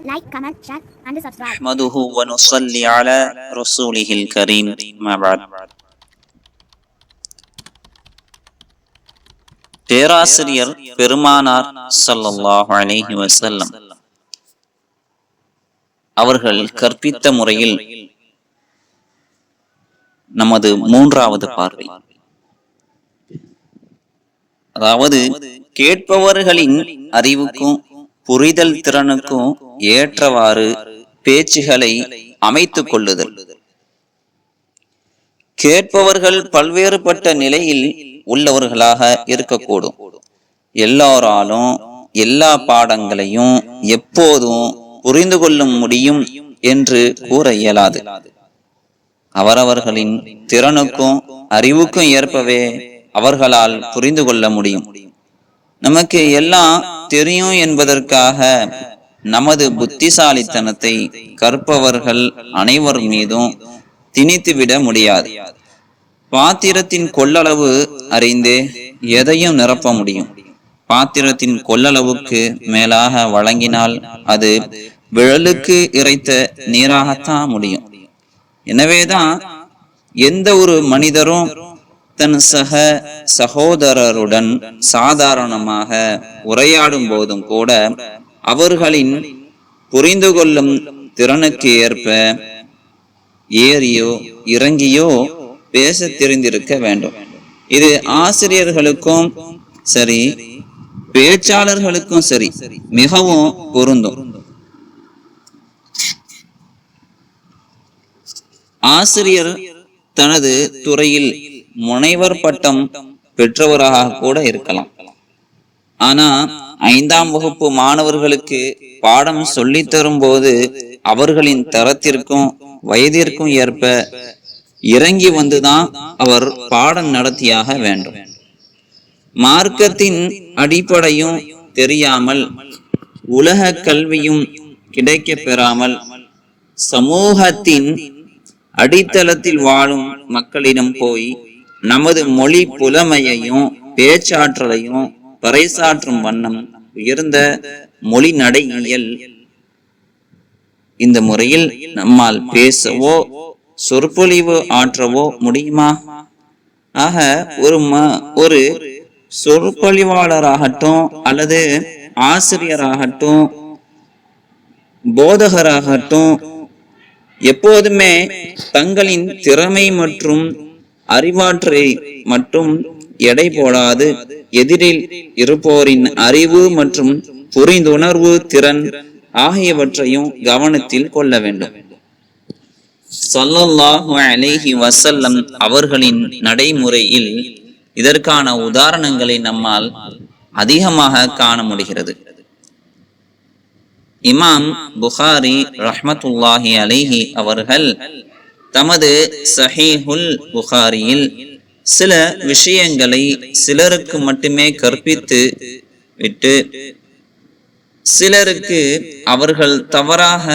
like, comment, share and subscribe. نحمده ونصلي على رسوله الكريم ما بعد. பேராசிரியர் பெருமானார் ஸல்லல்லாஹு அலைஹி வஸல்லம் அவர்கள் கற்பித்த முறையில் நமது மூன்றாவது பார்வை, அதாவது கேட்பவர்களின் அறிவுக்கும் புரிதல் திறனுக்கும் ஏற்றவாறு பேச்சுகளை அமைத்துக் கொள்ளுதல். கேட்பவர்கள் பல்வேறுபட்ட நிலையில் உள்ளவர்களாக இருக்கக்கூடும். எல்லாராலும் எல்லா பாடங்களையும் எப்போதும் புரிந்து கொள்ள முடியும் என்று கூற இயலாது. அவரவர்களின் திறனுக்கும் அறிவுக்கும் ஏற்பவே அவர்களால் புரிந்து கொள்ள முடியும். நமக்கு எல்லாம் தெரியும் என்பதற்காக நமது புத்திசாலித்தனத்தை கற்பவர்கள் அனைவர் மீதும் திணித்துவிட முடியாது. பாத்திரத்தின் கொள்ளளவு அறிந்தே எதையும் நிரப்ப முடியும். பாத்திரத்தின் கொள்ளளவுக்கு மேலாக வழங்கினால் அது விழலுக்கு இறைத்த நீராகத்தான் முடியும். எனவேதான் எந்த ஒரு மனிதரும் தன் சகோதரருடன் சாதாரணமாக உரையாடும் போதும் கூட அவர்களின் புரிந்து கொள்ளும் திறனுக்கு ஏற்ப ஏறியோ இறங்கியோ பேச தெரிந்திருக்க வேண்டும். இது ஆசிரியர்களுக்கும் சரி, பேச்சாளர்களுக்கும் சரி மிகவும் பொருந்தும். ஆசிரியர் தனது துறையில் முனைவர் பட்டம் பெற்றவராக கூட இருக்கலாம். ஆனா 5ஆம் வகுப்பு மாணவர்களுக்கு பாடம் சொல்லி தரும் போது அவர்களின் தரத்திற்கும் வயதிற்கும் ஏற்ப இறங்கி வந்துதான் அவர் பாடம் நடத்தியாக வேண்டும். மார்க்கத்தின் அடிப்படையும் தெரியாமல் உலக கல்வியும் கிடைக்க பெறாமல் சமூகத்தின் அடித்தளத்தில் வாழும் மக்களிடம் போய் நமது மொழி புலமையையும் பேச்சாற்றலையும் பறைசாற்றும் வண்ணம் உயர்ந்த மொழி நடையியல் இந்த முறையில் நம்மால் பேசவோ சொற்பொழிவு ஆற்றவோ முடியுமா? ஆக ஒரு சொற்பொழிவாளராகட்டும் அல்லது ஆசிரியராகட்டும் போதகராகட்டும் எப்போதுமே தங்களின் திறமை மற்றும் அறிவாற்றலை மட்டும் எடை போடாது எதிரில் இருப்போரின் அறிவு மற்றும் புரிந்துணர்வு திறன் ஆகியவற்றையும் கவனத்தில் கொள்ள வேண்டும். ஸல்லல்லாஹு அலைஹி வஸல்லம் அவர்களின் நடைமுறையில் இதற்கான உதாரணங்களை நம்மால் அதிகமாக காண முடிகிறது. இமாம் புகாரி ரஹ்மத்துல்லாஹி அலைஹி அவர்கள் தமது சஹீஹுல் புகாரியில் சில விஷயங்களை சிலருக்கு மட்டுமே கற்பித்து விட்டு சிலருக்கு அவர்கள் தவறாக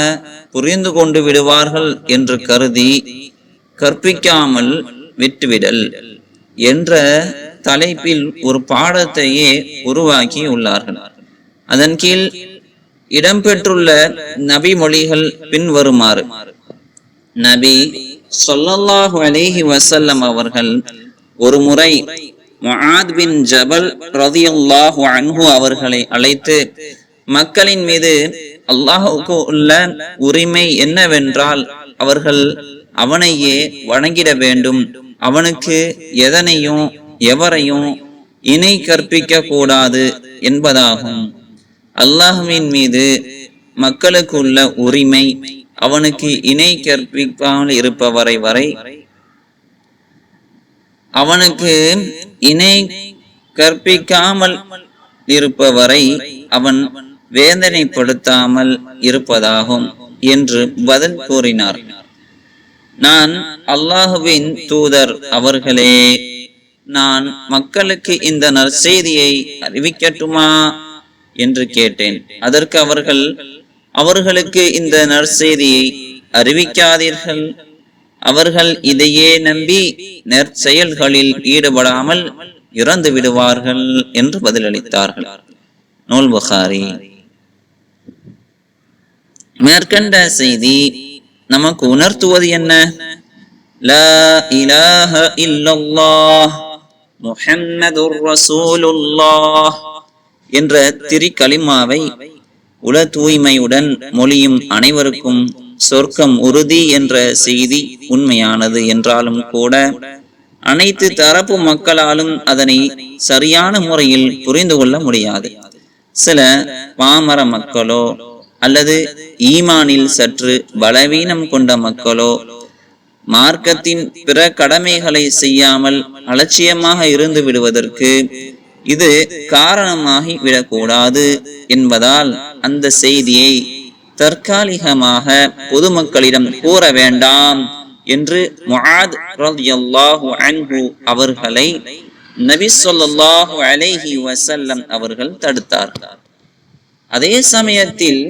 புரிந்து கொண்டு விடுவார்கள் என்று கருதி கற்பிக்காமல் விட்டுவிடல் என்ற தலைப்பில் ஒரு பாடத்தையே உருவாக்கி உள்ளார்கள். அதன் கீழ் இடம்பெற்றுள்ள நபி மொழிகள் பின்வருமாறு. நபி ஸல்லல்லாஹு அலைஹி வஸல்லம் அவர்கள் ஒரு முறை முஆத் பின் ஜபல் ரலியல்லாஹு அன்ஹு அவர்களை அழைத்து மக்களின் மீது அல்லாஹ்வுக்கு உள்ள உரிமை என்னவென்றால் அவர்கள் அவனையே வணங்கிட வேண்டும், அவனுக்கு எதனையும் எவரையும் இணை கற்பிக்க கூடாது என்பதாகும். அல்லாஹ்வின் மீது மக்களுக்கு உள்ள உரிமை அவனுக்கு இணை கற்பிக்காமல் இருப்பவரை வரை அவனுக்கு இணை கற்பிக்காமல் இருப்பவரை அவன் வேதனைப்படுத்தாமல் இருப்பதாகும் என்று பதில் கூறினார். நான் அல்லாஹுவின் தூதர் அவர்களே, நான் மக்களுக்கு இந்த நற்செய்தியை அறிவிக்கட்டுமா என்று கேட்டேன். அதற்கு அவர்கள், அவர்களுக்கு இந்த நற்செய்தியை அறிவிக்காதீர்கள், அவர்கள் இதையே நம்பி நற்செயல்களில் ஈடுபடாமல் இறந்து விடுவார்கள் என்று பதிலளித்தார்கள். நூல் புகாரி. மேற்கண்ட செய்தி நமக்கு உணர்த்துவது என்ன? லா இலாஹ இல்லல்லாஹ் முஹம்மதுர் ரசூலுல்லாஹ் என்ற திரிகலிமாவை உல தூய்மையுடன் மொழியும் அனைவருக்கும் சொர்க்கம் உறுதி என்ற செய்தி உண்மையானது என்றாலும் கூட அனைத்து தரப்பு மக்களாலும் அதனை சரியான முறையில் புரிந்து கொள்ள முடியாது. சில பாமர மக்களோ அல்லது ஈமானில் சற்று பலவீனம் கொண்ட மக்களோ மார்க்கத்தின் பிற கடமைகளை செய்யாமல் அலட்சியமாக இருந்து விடுவதற்கு இது காரணமாகி விடக்கூடாது என்பதால் அந்த செய்தியை தற்காலிகமாக பொதுமக்களிடம் கூற வேண்டாம் என்று முஆத் ரலியல்லாஹு அன்ஹு அவர்களை நபி ஸல்லல்லாஹு அலைஹி வஸல்லம் அவர்கள் தடுத்தார்கள். அதே சமயத்தில்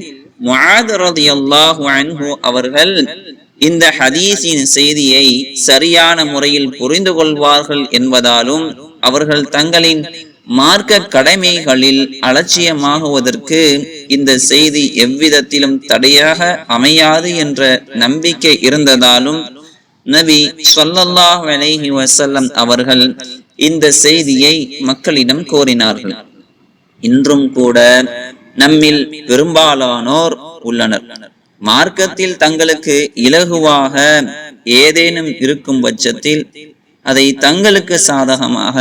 முஆத் ரலியல்லாஹு அன்ஹு அவர்கள் இந்த ஹதீஸின் செய்தியை சரியான முறையில் புரிந்து கொள்வார்கள் என்பதாலும் அவர்கள் தங்களின் மார்க்க கடமைகளில் அலட்சியமாகுவதற்கு இந்த செய்தி எவ்விதத்திலும் தடையாக அமையாது என்ற நம்பிக்கை இருந்ததாலும் நபி ஸல்லல்லாஹு அலைஹி வஸல்லம் அவர்கள் இந்த செய்தியை மக்களிடம் கோரினார்கள். இன்றும் கூட நம்மில் பெரும்பாலானோர் உள்ளனர். மார்க்கத்தில் தங்களுக்கு இலகுவாக ஏதேனும் இருக்கும் பட்சத்தில் அதை தங்களுக்கு சாதகமாக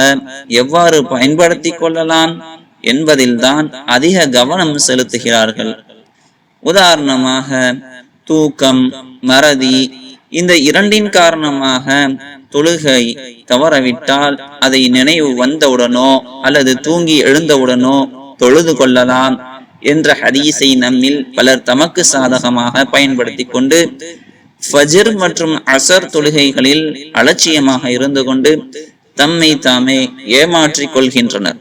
எவ்வாறு பயன்படுத்தி கொள்ளலாம் என்பதில்தான் அதிக கவனம் செலுத்துகிறார்கள். உதாரணமாக தூக்கம், மறதி, இந்த இரண்டின் காரணமாக தொழுகை தவறவிட்டால் அதை நினைவு வந்தவுடனோ அல்லது தூங்கி எழுந்தவுடனோ தொழுது கொள்ளலாம் என்ற ஹதீஸை நம்மில் பலர் தமக்கு சாதகமாக பயன்படுத்தி கொண்டு ஃபஜ்ர் மற்றும் அசர் தொழுகைகளில் அலட்சியமாக இருந்து கொண்டு தம்மை தாமே ஏமாற்றிக் கொள்கின்றனர்.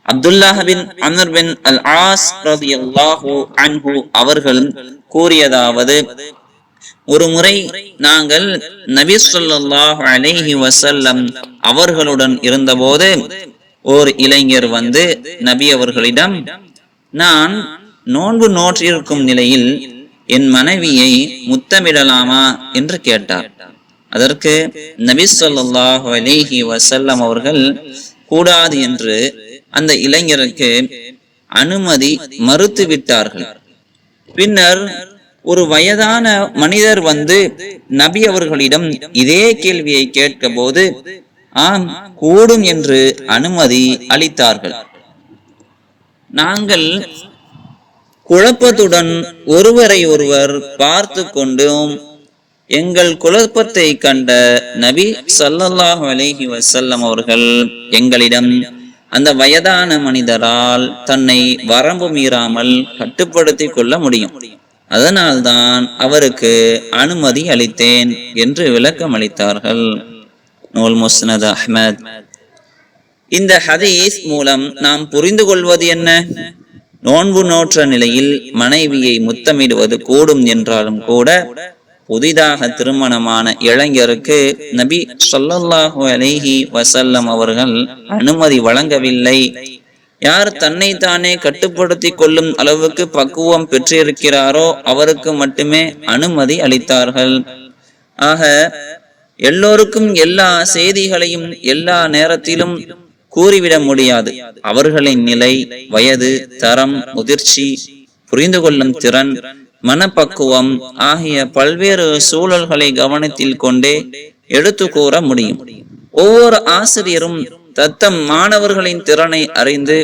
அப்துல்லாஹ் பின் அம்ர் பின் அல் ஆஸ் ரலியல்லாஹு அன்ஹு அவர்கள் கூறியதாவது, ஒரு முறை நாங்கள் நபி ஸல்லல்லாஹு அலைஹி வஸல்லம் அவர்களுடன் இருந்தபோது ஓர் இளைஞர் வந்து நபி அவர்களிடம், நான் நோன்பு நோற்றிருக்கும் நிலையில் என் மனைவியை முத்தமிடலாமா என்று கேட்டார். அதற்கு நபி ஸல்லல்லாஹு அலைஹி வஸல்லம் அவர்கள் கூடாது என்று அந்த இளைஞருக்கு அனுமதி மறுத்து விட்டார்கள். பின்னர் ஒரு வயதான மனிதர் வந்து நபி அவர்களிடம் இதே கேள்வியை கேட்க போது ஆம் கூடும் என்று அனுமதி அளித்தார்கள். நாங்கள் குழப்பத்துடன் ஒருவரை ஒருவர் பார்த்து கொண்டும் எங்கள் குழப்பத்தை கண்ட நபி ஸல்லல்லாஹு அலைஹி வஸல்லம் அவர்கள் எங்களிடம் அந்த வயதான மனிதரால் தன்னை வரம்பு மீறாமல் கட்டுப்படுத்தி கொள்ள முடியும், அதனால்தான் அவருக்கு அனுமதி அளித்தேன் என்று விளக்கம் அளித்தார்கள். நூல் முஸ்னத் அஹ்மத். இந்த ஹதீஸ் மூலம் நாம் புரிந்து கொள்வது என்ன? நோன்பு நோற்ற நிலையில் மனைவியை முத்தமிடுவது கூடும் என்றாலும் கூட புதிதாக திருமணமான இளைஞருக்கு நபி ஸல்லல்லாஹு அலைஹி வஸல்லம் அவர்கள் அனுமதி வழங்கவில்லை. யார் தன்னை தானே கட்டுப்படுத்தி கொள்ளும் அளவுக்கு பக்குவம் பெற்றிருக்கிறாரோ அவருக்கு மட்டுமே அனுமதி அளித்தார்கள். ஆக எல்லோருக்கும் எல்லா செய்திகளையும் எல்லா நேரத்திலும் கூறிவிட முடியாது. அவர்களின் நிலை, வயது, தரம், முதிர்ச்சி, புரிந்து கொள்ளும் திறன், மனப்பக்குவம் ஆகிய பல்வேறு சூழல்களை கவனத்தில் கொண்டே எடுத்து கூற முடியும். ஒவ்வொரு ஆசிரியரும் தத்தம் மாணவர்களின் திறனை அறிந்து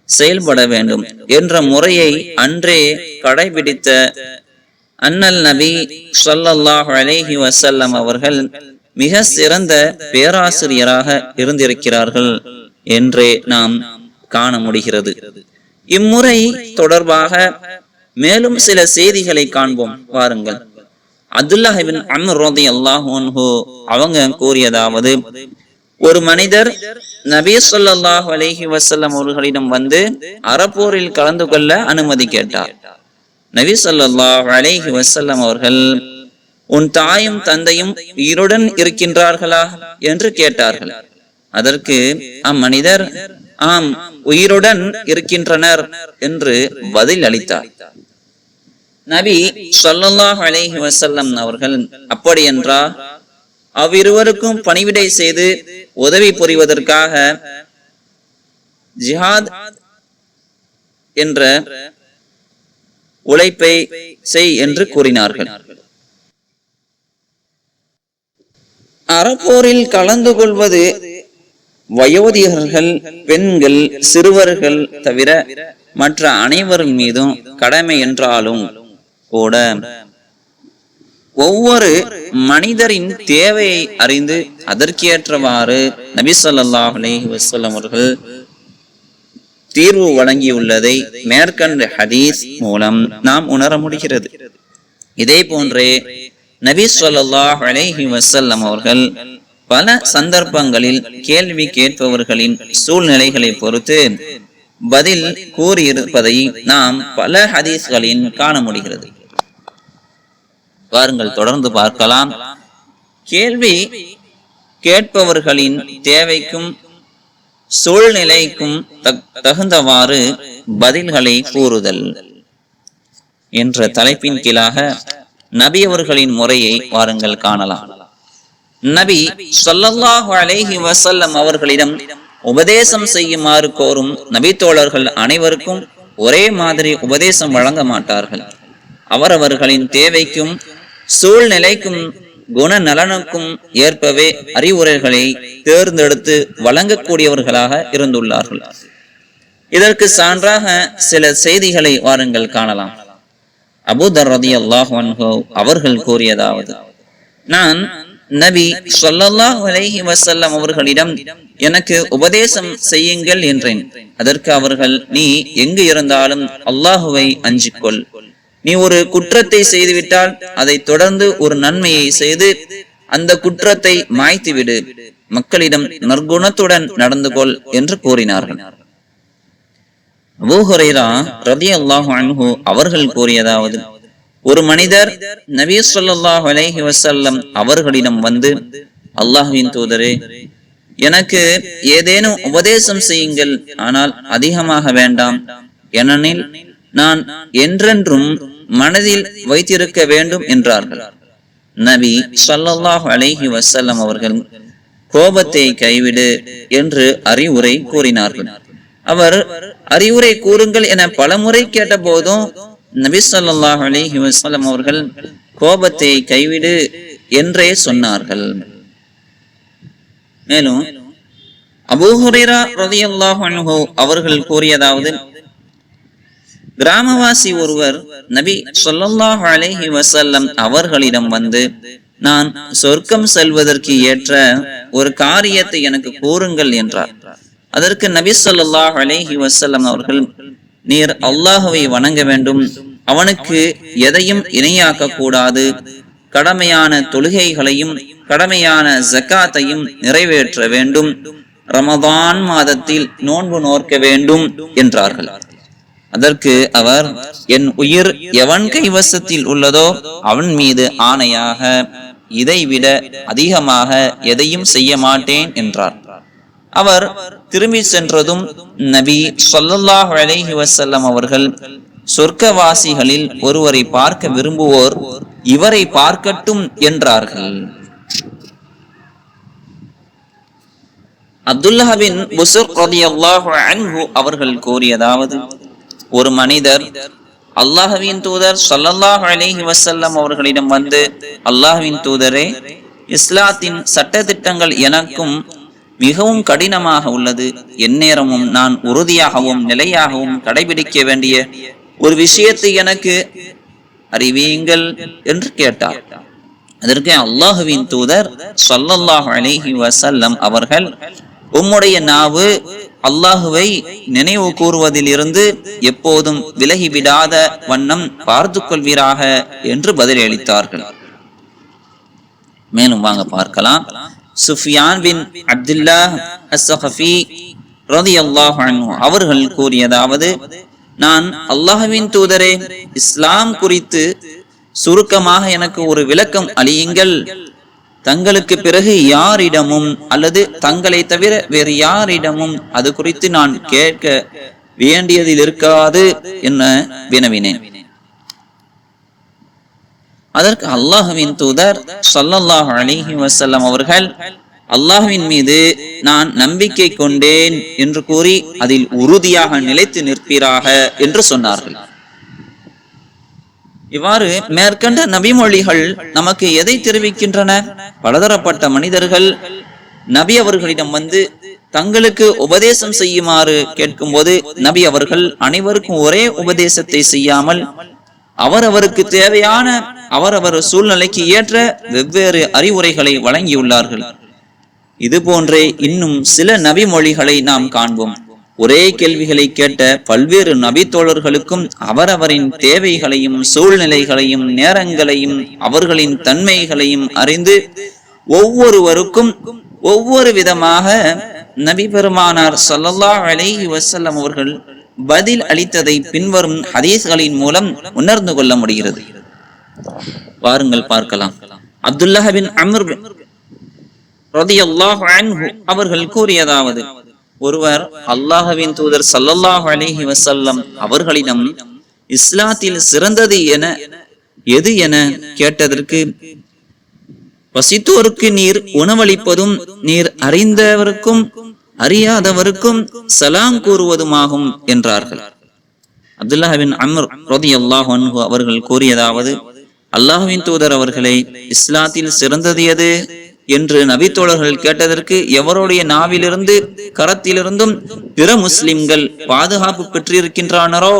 செயல்பட வேண்டும் என்ற முறையை அன்றே கடைபிடித்த அன்னல் நபி ஸல்லல்லாஹு அலைஹி வஸல்லம் அவர்கள் மிக சிறந்த பேராசிரியராக இருந்திருக்கிறார்கள் என்றே நாம் காண முடிகிறது. இம்முறை தொடர்பாக மேலும் சில செய்திகளை காண்போம், வாருங்கள். அப்துல்லாஹ் பின் அம்ர் ரலியல்லாஹு அன்ஹு அவங்க கூறியதாவது, ஒரு மனிதர் நபி ஸல்லல்லாஹு அலைஹி வஸல்லம் அவர்களிடம் வந்து அறப்போரில் கலந்து கொள்ள அனுமதி கேட்டார். நபி ஸல்லல்லாஹு அலைஹி வஸல்லம் அவர்கள், உன் தாயும் தந்தையும் உயிருடன் இருக்கின்றார்களா என்று கேட்டார்கள். அதற்கு அம்மனிதர், ஆம் உயிருடன் இருக்கின்றனர் என்று பதில் அளித்தார். நபி ஸல்லல்லாஹு அலைஹி வஸல்லம் அவர்கள் அப்படி என்றால் அவ்விருவருக்கும் பணிவிடை செய்து உதவி புரிவதற்காக ஜிஹாத் என்ற உழைப்பை செய் என்று கூறினார்கள். அறப்போரில் கலந்து கொள்வது வயோதிகர்கள், பெண்கள், சிறுவர்கள் தவிர மற்ற அனைவரின் மீதும் கடமை என்றாலும் கூட ஒவ்வொரு மனிதரின் தேவையை அறிந்து அதற்கேற்றவாறு நபி ஸல்லல்லாஹு அலைஹி வஸல்லம் அவர்கள் தீர்வு வழங்கியுள்ளதை மேற்கண்ட ஹதீஸ் மூலம் நாம் உணர முடிகிறது. இதே போன்றே நபி ஸல்லல்லாஹு அலைஹி வஸல்லம் அவர்கள் பல சந்தர்ப்பங்களில் கேள்வி கேட்பவர்களின் சூழ்நிலைகளை பொறுத்து பதில் கூறியிருப்பதை நாம் பல ஹதீஸ்களில் காண முடிகிறது. வாருங்கள் தொடர்ந்து பார்க்கலாம். கேள்வி கேட்பவர்களின் தேவைக்கும் சூழ்நிலைக்கும் தகுந்தவாறு பதில்களை கூறுதல் என்ற தலைப்பின் கீழாக நபி அவர்களின் முறையை வாருங்கள் காணலாம். நபி ஸல்லல்லாஹு அலைஹி வஸல்லம் அவர்களிடம் உபதேசம் செய்யுமாறு கோரும் நபி தோழர்கள் அனைவருக்கும் ஒரே மாதிரி உபதேசம் வழங்க மாட்டார்கள். அவரவர்களின் தேவைக்கும் சூழ்நிலைக்கும் குணநலனுக்கும் ஏற்பவே அறிவுரைகளை தேர்ந்தெடுத்து வழங்கக்கூடியவர்களாக இருந்துள்ளார்கள். இதற்கு சான்றாக சில செய்திகளை வாருங்கள் காணலாம். அபூ தர் ரலியல்லாஹு அன்ஹு அவர்கள் கூறியதாவது, நான் நபி ஸல்லல்லாஹு அலைஹி வஸல்லம் அவர்களிடம் எனக்கு உபதேசம் செய்யுங்கள் என்றேன். அதற்கு அவர்கள், நீ எங்கு இருந்தாலும் அல்லாஹுவை அஞ்சிக்கொள். நீ ஒரு குற்றத்தை செய்துவிட்டால் அதை தொடர்ந்து ஒரு நன்மையை செய்து அந்த குற்றத்தை மாய்த்துவிடு. மக்களிடம் நற்குணத்துடன் நடந்து கொள் என்று கூறினார்கள். அபூ ஹுரைரா ரலியல்லாஹு அன்ஹு அவர்கள் கூறியதாவது, ஒரு மனிதர் நபி ஸல்லல்லாஹு அலைஹி வஸல்லம் அவர்களிடம் வந்து, அல்லாஹ்வின் தூதரே, எனக்கு ஏதேனும் உபதேசம் செய்யுங்கள், ஆனால் அதிகமாக வேண்டாம். ஏனெனில் நான் என்றென்றும் மனதில் வைத்திருக்க வேண்டும் என்றார்கள். நபி ஸல்லல்லாஹு அலைஹி வஸல்லம் அவர்கள் கோபத்தை கைவிடு என்று அறிவுரை கூறினார்கள். அவர் அறிவுரை கூறுங்கள் என பலமுறை கேட்ட போதும் நபி ஸல்லல்லாஹு அலைஹி வஸல்லம் அவர்கள் கோபத்தை கைவிடு என்றே சொன்னார்கள். மேலும் அபூ ஹுரைரா ரலியல்லாஹு அன்ஹு அவர்கள் கூறியதாவது, கிராமவாசி ஒருவர் நபி ஸல்லல்லாஹு அலைஹி வஸல்லம் அவர்களிடம் வந்து, நான் சொர்க்கம் செல்வதற்கு ஏற்ற ஒரு காரியத்தை எனக்கு கூறுங்கள் என்றார். அதற்கு நபி ஸல்லல்லாஹு அலைஹி வஸல்லம் அவர்கள், நீர் அல்லாஹுவை வணங்க வேண்டும், அவனுக்கு எதையும் இணையாக்க கூடாது, கடமையான தொழுகைகளையும் கடமையான ஜகாத்தையும் நிறைவேற்ற வேண்டும், ரமதான் மாதத்தில் நோன்பு நோக்க வேண்டும் என்றார்கள். அதற்கு அவர், என் உயிர் எவன் கைவசத்தில் உள்ளதோ அவன் மீது ஆணையாக இதைவிட அதிகமாக எதையும் செய்ய மாட்டேன் என்றார். அவர் திரும்பி சென்றதும் நபி ஸல்லல்லாஹு அலைஹி வஸல்லம் அவர்கள், சொர்க்கவாசிகளில் ஒருவரை பார்க்க விரும்புவோர் இவரை பார்க்கட்டும் என்றார்கள். அப்துல்லாஹ் பின் புஸ்ர் ரலியல்லாஹு அன்ஹு அவர்கள் கூறியதாவது, ஒரு மனிதர் அல்லாஹ்வின் தூதர் ஸல்லல்லாஹு அலைஹி வஸல்லம் அவர்களிடம் வந்து, அல்லாஹ்வின் தூதரே, இஸ்லாத்தின் சட்டதிட்டங்கள் எனக்கும் மிகவும் கடினமாக உள்ளது. எந்நேரமும் நான் உறுதியாகவும் நிலையாகவும் கடைபிடிக்க வேண்டிய ஒரு விஷயத்தை எனக்கு அறிவியுங்கள் என்று கேட்டார். அதற்கு அல்லாஹ்வின் தூதர் ஸல்லல்லாஹு அலைஹி வஸல்லம் அவர்கள், உம்முடைய நாவு அல்லாஹுவை நினைவு கூறுவதில் இருந்து எப்போதும் விலகிவிடாத வண்ணம் பார்த்து கொள்வீராக என்று பதிலளித்தார்கள். மேலும் வாங்க பார்க்கலாம். சுஃபியான் பின் அப்துல்லாஹ் அஸ்-ஸகஃபி ரலியல்லாஹு அன்ஹு அவர்கள் கூறியதாவது, நான் அல்லாஹ்வின் தூதரே, இஸ்லாம் குறித்து சுருக்கமாக எனக்கு ஒரு விளக்கம் அளியுங்கள். தங்களுக்கு பிறகு யாரிடமும் அல்லது தங்களை தவிர வேறு யாரிடமும் அது குறித்து நான் கேட்க வேண்டியதில் இருக்காது என வினவினேன். அதற்கு அல்லாஹுவின் தூதர் ஸல்லல்லாஹு அலைஹி வஸல்லம் அவர்கள் அல்லாஹ்வின் மீது நான் நம்பிக்கை கொண்டேன் என்று கூறி அதில் உறுதியாக நிலைத்து நிற்பீராக என்று சொன்னார்கள். இவ்வாறு மேற்கண்ட நபிமொழிகள் நமக்கு எதை தெரிவிக்கின்றன? பலதரப்பட்ட மனிதர்கள் நபி அவர்களிடம் வந்து தங்களுக்கு உபதேசம் செய்யுமாறு கேட்கும் போது நபி அவர்கள் அனைவருக்கும் ஒரே உபதேசத்தை செய்யாமல் அவரவருக்கு தேவையான அவரவர் சூழ்நிலைக்கு ஏற்ற வெவ்வேறு அறிவுரைகளை வழங்கியுள்ளார்கள். இது போன்றே இன்னும் சில நபிமொழிகளை நாம் காண்போம். ஒரே கேள்விகளை கேட்ட பல்வேறு நபி தோழர்களுக்கும் அவரவரின் தேவைகளையும் சூழ்நிலைகளையும் நேரங்களையும் அவர்களின் தன்மைகளையும் அறிந்து ஒவ்வொருவருக்கும் ஒவ்வொரு விதமாக நபி பெருமானார் ஸல்லல்லாஹு அலைஹி வஸல்லம் அவர்கள் பதில் அளித்ததை பின்வரும் ஹதீஸ்களின் மூலம் உணர்ந்து கொள்ள முடிகிறது. பாருங்கள், பார்க்கலாம். அப்துல்லாஹ் பின் அம்ர் ரலியல்லாஹு அன்ஹு அவர்கள் கூறியதாவது, ஒருவர் அல்லாஹ்வின் தூதர் ஸல்லல்லாஹு அலைஹி வஸல்லம் அவர்களிடம் இஸ்லாத்தில் சிறந்தது எது என கேட்டதற்கு, பசித்தோருக்கு நீர் உணவளிப்பதும் நீர் அறிந்தவருக்கும் அறியாதவருக்கும் சலாம் கூறுவதுமாகும் என்றார்கள். அப்துல்லாஹ் பின் அம்ர் ரலியல்லாஹு அன்ஹு அவர்கள் கூறியதாவது, அல்லாஹ்வின் தூதர் அவர்களை இஸ்லாத்தில் சிறந்தது எது என்று நபித்தோழர்கள் கேட்டதற்கு, எவருடைய நாவிலிருந்து கரத்திலிருந்தும் பிற முஸ்லிம்கள் பாதுகாப்பு பெற்றிருக்கின்றனரோ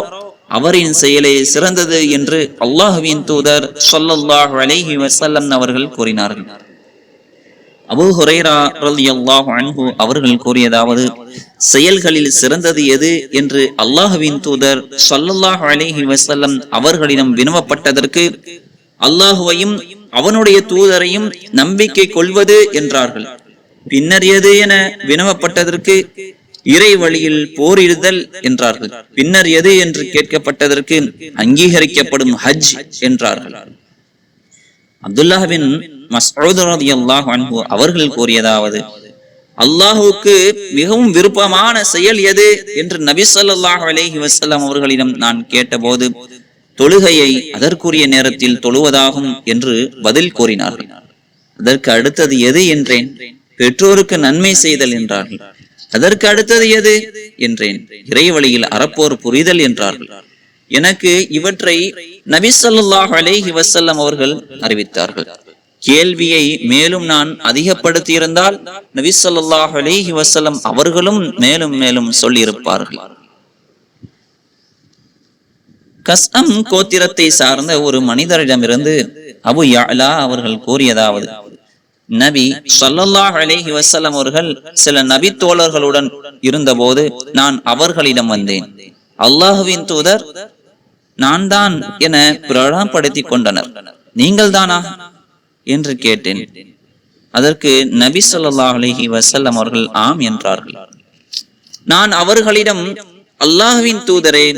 அவரின் செயலே சிறந்தது என்று அல்லாஹ்வின் தூதர் ஸல்லல்லாஹு அலைஹி வஸல்லம் அவர்கள் கூறினார்கள். அபூ ஹுரைரா ரலியல்லாஹு அன்ஹு அவர்கள் கூறியதாவது, செயல்களில் சிறந்தது எது என்று அல்லாஹ்வின் தூதர் ஸல்லல்லாஹு அலைஹி வஸல்லம் அவர்களிடம் வினவப்பட்டதற்கு, அல்லாஹுவையும் அவனுடைய தூதரையும் நம்பிக்கை கொள்வது என்றார்கள். பின்னர் எது என வினவப்பட்டதற்கு, இறை வழியில் போரிடுதல் என்றார்கள். பின்னர் எது என்று கேட்கப்பட்டதற்கு, அங்கீகரிக்கப்படும் ஹஜ் என்றார்கள். அப்துல்லாஹ் பின் மஸ்ஊத் ரலியல்லாஹு அன்ஹு அவர்கள் கூறியதாவது, அல்லாஹுக்கு மிகவும் விருப்பமான செயல் எது என்று நபி ஸல்லல்லாஹு அலைஹி வஸல்லம் அவர்களிடம் நான் கேட்டபோது, தொழுகையை அதற்குரிய நேரத்தில் தொழுவதாகும் என்று பதில் கூறினார்கள். அதற்கு அடுத்தது எது என்றேன். பெற்றோருக்கு நன்மை செய்தல் என்றார்கள். அதற்கு அடுத்தது எது என்றேன். இறைவழியில் அறப்போர் புரிதல் என்றார்கள். எனக்கு இவற்றை நபி ஸல்லல்லாஹு அலைஹி வஸல்லம் அவர்கள் அறிவித்தார்கள். கேள்வியை மேலும் நான் அதிகப்படுத்தியிருந்தால் நபி ஸல்லல்லாஹு அலைஹி வஸல்லம் அவர்களும் மேலும் மேலும் சொல்லியிருப்பார்கள். கஸ்அம் கோத்திரத்தை சார்ந்த ஒரு மனிதரிடமிருந்து அபு யஅலா அவர்கள் கூறியதாவது, நபி ஸல்லல்லாஹு அலைஹி வஸல்லம் அவர்கள் சில நபி தோழர்களுடன் இருந்தபோது நான் அவர்களிடம் வந்தேன். அல்லாஹ்வின் தூதர் நான் தான் என பிரகடனப்படுத்தி கொண்டனர். நீங்கள் தானா என்று கேட்டேன். அதற்கு நபி ஸல்லல்லாஹு அலைஹி வஸல்லம் அவர்கள் ஆம் என்றார்கள். நான் அவர்களிடம், அல்லாஹ்வின் தூதரே,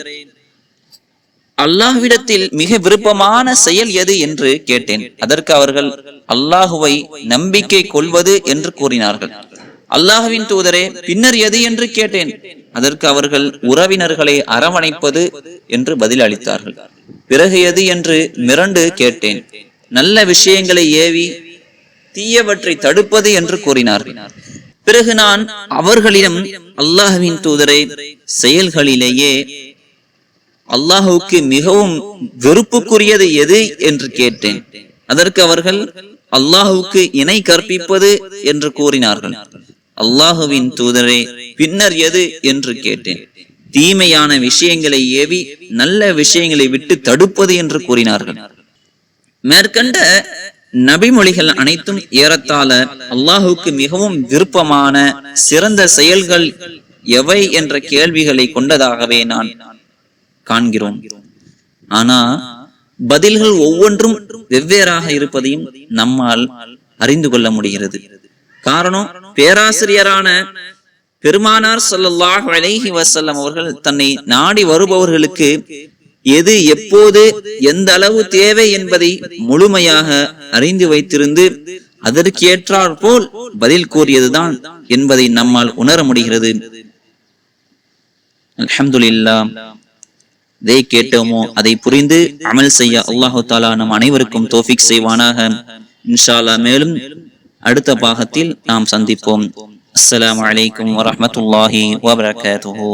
அல்லாஹ்விடத்தில் மிக விருப்பமான செயல் எது என்று கேட்டேன். அதற்கு அவர்கள், அல்லாஹுவை நம்பிக்கை கொள்வது என்று கூறினார்கள். அல்லாஹ்வின் தூதரே, பின்னர் எது என்று கேட்டேன். அதற்கு அவர்கள், உறவினர்களை அரவணைப்பது என்று பதில் அளித்தார்கள். பிறகு எது என்று மிரண்டு கேட்டேன். நல்ல விஷயங்களை ஏவி தீயவற்றை தடுப்பது என்று கூறினார்கள். பிறகு நான் அவர்களிடம், அல்லாஹ்வின் தூதரே, செயல்களிலேயே அல்லாஹுக்கு மிகவும் வெறுப்புக்குரியது எது என்று கேட்டேன். அதற்கு அவர்கள், அல்லாஹுக்கு இணை கற்பிப்பது என்று கூறினார்கள். அல்லாஹுவின் தூதரே, பின்னர் எது என்று கேட்டேன். தீமையான விஷயங்களை ஏவி நல்ல விஷயங்களை விட்டு தடுப்பது என்று கூறினார்கள். மேற்கண்ட நபிமொழிகள் அனைத்தும் ஏறத்தாழ அல்லாஹுக்கு மிகவும் விருப்பமான சிறந்த செயல்கள் எவை என்ற கேள்விகளை கொண்டதாகவே நான் காண்கிறோம். ஆனா பதில்கள் ஒவ்வொன்றும் வெவ்வேறாக இருப்பதையும் நம்மால் அறிந்து கொள்ள முடிகிறது. காரணம், பேராசிரியரான பெருமானார் ஸல்லல்லாஹு அலைஹி வஸல்லம் அவர்கள் தன்னை நாடி வருபவர்களுக்கு எது எப்போது எந்த அளவு தேவை என்பதை முழுமையாக அறிந்து வைத்திருந்து அதற்கேற்றாற் போல் பதில் கூறியதுதான் என்பதை நம்மால் உணர முடிகிறது. அல்ஹம்துலில்லாஹ். எதை கேட்டோமோ அதை புரிந்து அமல் செய்ய அல்லாஹு தாலா நம் அனைவருக்கும் தௌஃபீக் செய்வானாக. இன்ஷா அல்லாஹ் மேலும் அடுத்த பாகத்தில் நாம் சந்திப்போம். அஸ்ஸலாமு அலைக்கும் வரஹ்மத்துல்லாஹி வபரகாத்துஹு.